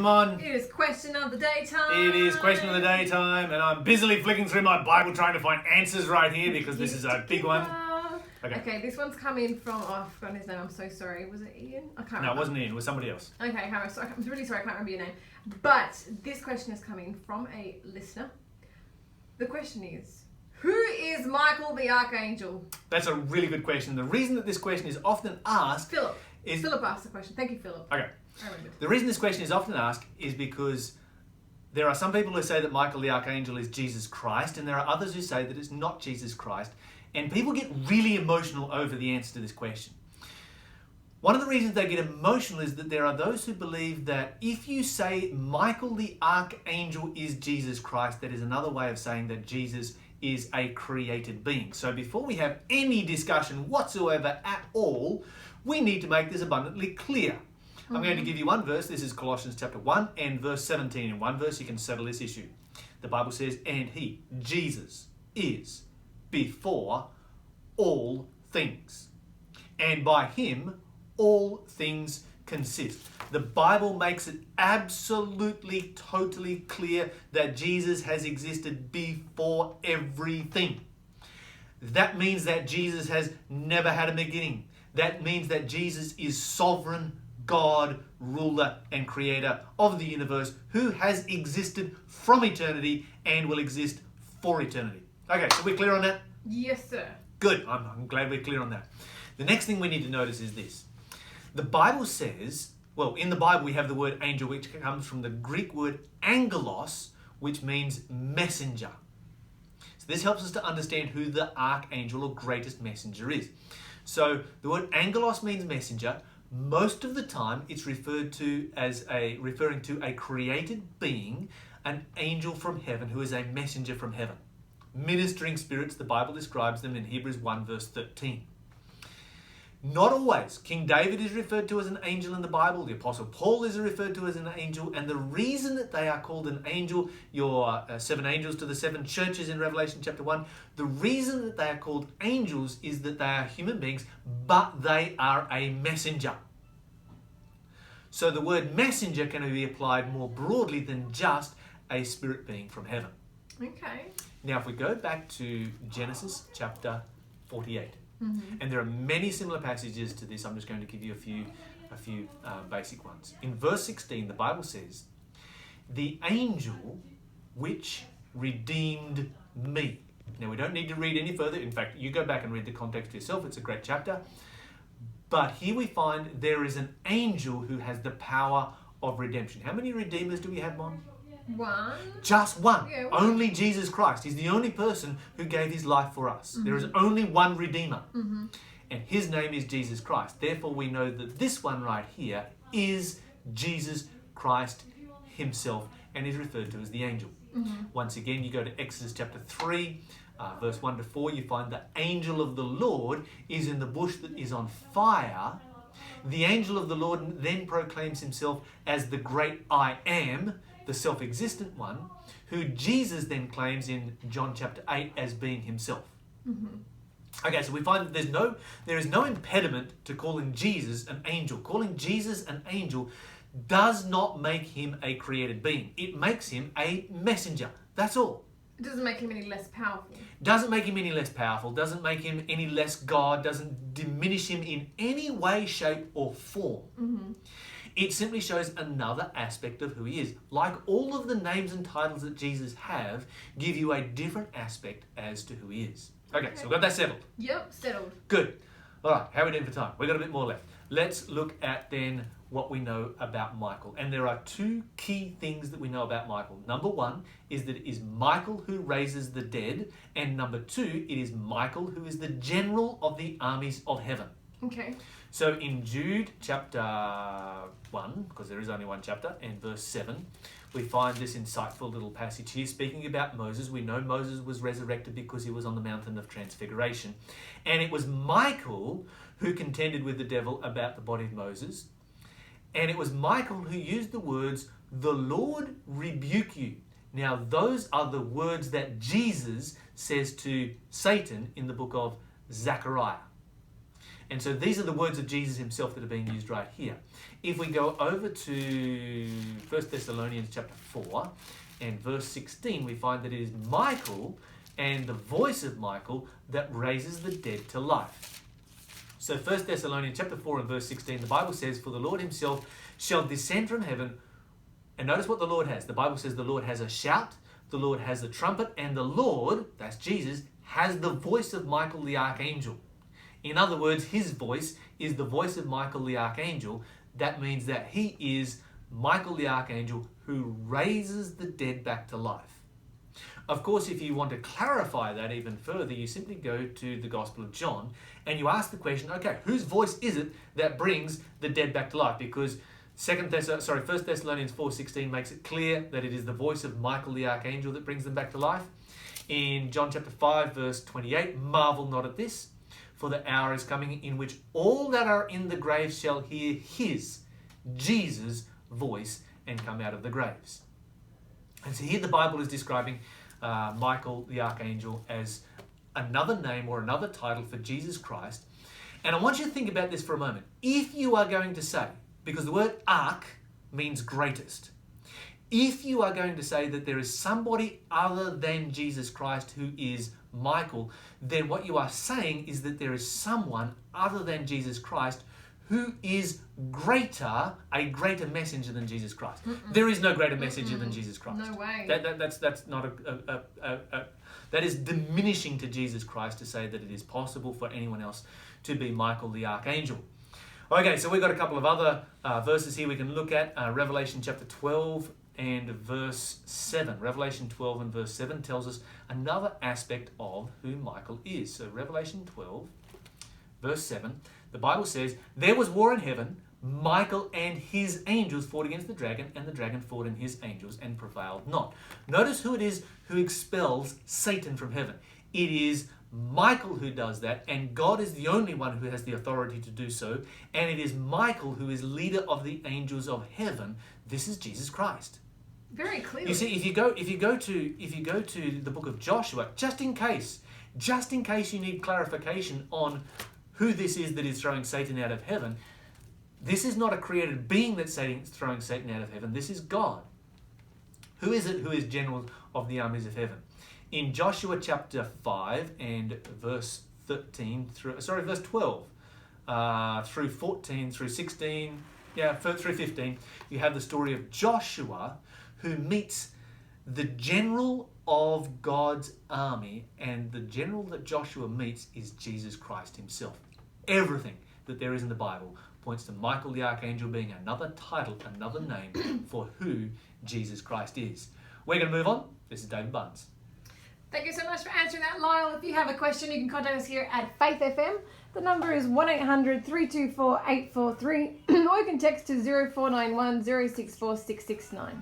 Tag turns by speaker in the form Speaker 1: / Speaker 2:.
Speaker 1: Come on.
Speaker 2: It is question of the day time.
Speaker 1: It is question of the day time, and I'm busily flicking through my Bible trying to find answers right here because this is a big one.
Speaker 2: Okay, this one's coming from, I've forgotten his name, I'm so sorry. Was it Ian? I can't remember.
Speaker 1: No, it wasn't Ian, it was somebody else.
Speaker 2: Okay, I'm really sorry, I can't remember your name. But this question is coming from a listener. The question is, who is Michael the Archangel?
Speaker 1: That's a really good question. The reason that this question is often asked
Speaker 2: Philip asked the question. Thank you, Philip.
Speaker 1: Okay.
Speaker 2: I remembered.
Speaker 1: The reason this question is often asked is because there are some people who say that Michael the Archangel is Jesus Christ, and there are others who say that it's not Jesus Christ. And people get really emotional over the answer to this question. One of the reasons they get emotional is that there are those who believe that if you say Michael the Archangel is Jesus Christ, that is another way of saying that Jesus is a created being. So before we have any discussion whatsoever at all, we need to make this abundantly clear. I'm going to give you one verse. This is Colossians chapter 1 and verse 17. In one verse you can settle this issue. The Bible says, and he, Jesus, is before all things, and by him all things consist. The Bible makes it absolutely, totally clear that Jesus has existed before everything. That means that Jesus has never had a beginning. That means that Jesus is sovereign God, ruler and creator of the universe, who has existed from eternity and will exist for eternity. Okay, so we're clear on that?
Speaker 2: Yes, sir.
Speaker 1: Good. I'm glad we're clear on that. The next thing we need to notice is this. The Bible says, well, in the Bible we have the word angel, which comes from the Greek word angelos, which means messenger. So this helps us to understand who the archangel or greatest messenger is. So the word angelos means messenger. Most of the time it's referring to a created being, an angel from heaven who is a messenger from heaven. Ministering spirits, the Bible describes them in Hebrews 1 verse 13. Not always. King David is referred to as an angel in the Bible. The Apostle Paul is referred to as an angel. And the reason that they are called an angel, your 7 angels to the 7 churches in Revelation chapter 1, the reason that they are called angels is that they are human beings, but they are a messenger. So the word messenger can be applied more broadly than just a spirit being from heaven.
Speaker 2: Okay.
Speaker 1: Now, if we go back to Genesis chapter 48, and there are many similar passages to this, I'm just going to give you a few basic ones. In verse 16, the Bible says, the angel which redeemed me. Now, we don't need to read any further. In fact, you go back and read the context yourself. It's a great chapter. But here we find there is an angel who has the power of redemption. How many redeemers do we have, Mom?
Speaker 2: One.
Speaker 1: Just one.
Speaker 2: Yeah, one.
Speaker 1: Only Jesus Christ. He's the only person who gave his life for us. There is only one Redeemer. And his name is Jesus Christ. Therefore, we know that this one right here is Jesus Christ himself and is referred to as the angel. Once again, you go to Exodus chapter 3, verse 1 to 4, you find the angel of the Lord is in the bush that is on fire. The angel of the Lord then proclaims himself as the great I am, the self-existent one, who Jesus then claims in John chapter 8 as being himself. Okay, so we find that there is no impediment to calling Jesus an angel. Calling Jesus an angel does not make him a created being. It makes him a messenger. That's all.
Speaker 2: It doesn't make him any less powerful.
Speaker 1: Doesn't make him any less powerful, doesn't make him any less God, doesn't diminish him in any way, shape or form. It simply shows another aspect of who he is. Like all of the names and titles that Jesus have, give you a different aspect as to who he is. Okay, so we've got that settled.
Speaker 2: Yep, settled.
Speaker 1: Good. All right, how are we doing for time? We've got a bit more left. Let's look at then what we know about Michael. And there are 2 key things that we know about Michael. Number 1 is that it is Michael who raises the dead. And number 2, it is Michael who is the general of the armies of heaven.
Speaker 2: Okay.
Speaker 1: So in Jude chapter 1, because there is only one chapter, and verse 7, we find this insightful little passage here speaking about Moses. We know Moses was resurrected because he was on the mountain of transfiguration. And it was Michael who contended with the devil about the body of Moses. And it was Michael who used the words, the Lord rebuke you. Now those are the words that Jesus says to Satan in the book of Zechariah. And so these are the words of Jesus himself that are being used right here. If we go over to 1 Thessalonians chapter 4 and verse 16, we find that it is Michael and the voice of Michael that raises the dead to life. So 1 Thessalonians chapter 4 and verse 16, the Bible says, "For the Lord himself shall descend from heaven." And notice what the Lord has. The Bible says the Lord has a shout, the Lord has a trumpet, and the Lord, that's Jesus, has the voice of Michael the archangel. In other words, his voice is the voice of Michael the archangel. That means that he is Michael the archangel who raises the dead back to life. Of course, if you want to clarify that even further, you simply go to the Gospel of John and you ask the question, okay, whose voice is it that brings the dead back to life? Because 1 Thessalonians 4:16 makes it clear that it is the voice of Michael the archangel that brings them back to life. In John chapter 5 verse 28, "Marvel not at this, for the hour is coming in which all that are in the graves shall hear his," Jesus' voice, "and come out of the graves." And so here the Bible is describing Michael the archangel as another name or another title for Jesus Christ. And I want you to think about this for a moment. If you are going to say, because the word arch means greatest, if you are going to say that there is somebody other than Jesus Christ who is Michael, then what you are saying is that there is someone other than Jesus Christ who is greater, a greater messenger than Jesus Christ. There is no greater messenger than Jesus Christ.
Speaker 2: No way.
Speaker 1: That's not that is diminishing to Jesus Christ to say that it is possible for anyone else to be Michael the archangel. Okay, so we've got a couple of other verses here we can look at. Revelation chapter 12 and verse 7. Revelation 12 and verse 7 tells us another aspect of who Michael is. So Revelation 12, verse 7, the Bible says, "There was war in heaven. Michael and his angels fought against the dragon, and the dragon fought and his angels and prevailed not." Notice who it is who expels Satan from heaven. It is Michael who does that, and God is the only one who has the authority to do so, and it is Michael who is leader of the angels of heaven. This is Jesus Christ.
Speaker 2: Very clearly.
Speaker 1: You see, if you go to the book of Joshua, just in case you need clarification on who this is that is throwing Satan out of heaven, this is not a created being that's throwing Satan out of heaven. This is God. Who is it who is general of the armies of heaven? In Joshua chapter 5 and verse 12 through 14 through 16, through 15, you have the story of Joshua who meets the general of God's army, and the general that Joshua meets is Jesus Christ himself. Everything that there is in the Bible points to Michael the archangel being another title, another name for who Jesus Christ is. We're going to move on. This is David Barnes.
Speaker 2: Thank you so much for answering that, Lyle. If you have a question, you can contact us here at Faith FM. The number is 1-800-324-843, or you can text to 0491 064 669.